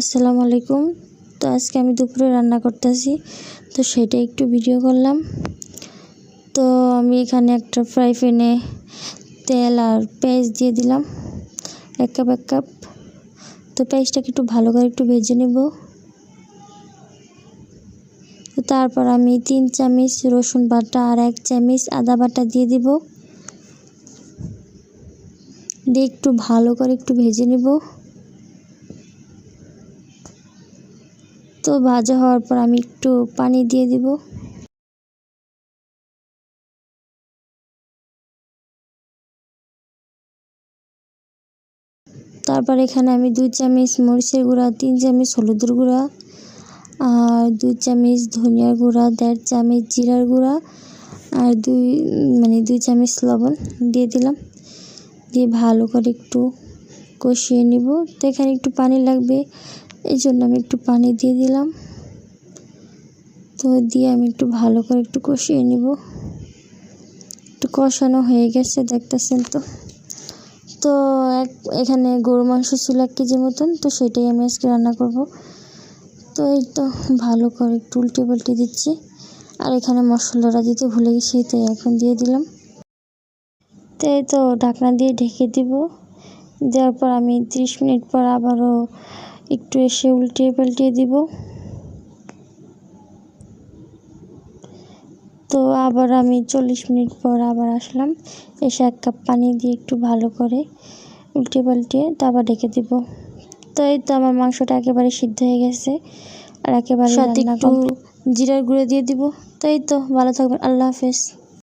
আসসালামু আলাইকুম। তো আজকে আমি দুপুরে রান্না করতেছি, তো সেটা একটু ভিডিও করলাম। তো আমি এখানে একটা ফ্রাই প্যানে তেল আর পেঁয়াজ দিয়ে দিলাম এক কাপ। তো পেঁয়াজটাকে একটু ভালো করে একটু ভেজে নেব। তো তারপর আমি 3 চামচ রসুন বাটা আর 1 চামচ আদা বাটা দিয়ে দিব। দিয়ে একটু ভালো করে একটু ভেজে নেব। তো ভাজা হওয়ার পর আমি একটু পানি দিয়ে দিব। তারপর এখানে আমি 2 চামচ মরিচের গুঁড়া, 3 চামচ হলুদের গুঁড়া আর 2 চামচ ধনিয়ার গুঁড়া, 1.5 চামচ জিরার গুঁড়া আর 2 চামচ লবণ দিয়ে দিলাম। দিয়ে ভালো করে একটু কষিয়ে নিব। তো এখানে একটু পানি লাগবে, এই জন্য আমি একটু পানি দিয়ে দিলাম। তো দিয়ে আমি একটু ভালো করে একটু কষিয়ে নিব। একটু কষানো হয়ে গেছে, দেখতেছেন তো। তো এখানে গরু মাংস ছিল 1 কেজির মতন, তো সেটাই আমি আজকে রান্না করব। তো এই তো ভালো করে একটু উল্টে পাল্টে দিচ্ছি। আর এখানে মশলাটা দিতে ভুলে গেছি, তাই এখন দিয়ে দিলাম। তো এই তো ঢাকনা দিয়ে ঢেকে দিব। দেওয়ার পর আমি 30 মিনিট পর আবারও একটু এসে উল্টে পাল্টিয়ে দিব। তো আবার আমি 40 মিনিট পর আবার আসলাম, এসে 1 কাপ পানি দিয়ে একটু ভালো করে উল্টে পাল্টিয়ে তো আবার ঢেকে দিব। তো এই তো আমার মাংসটা একেবারে সিদ্ধ হয়ে গেছে আর একেবারে সাথে একটু জিরার গুঁড়ো দিয়ে দিব। তো এই তো ভালো থাকবেন, আল্লাহ হাফেজ।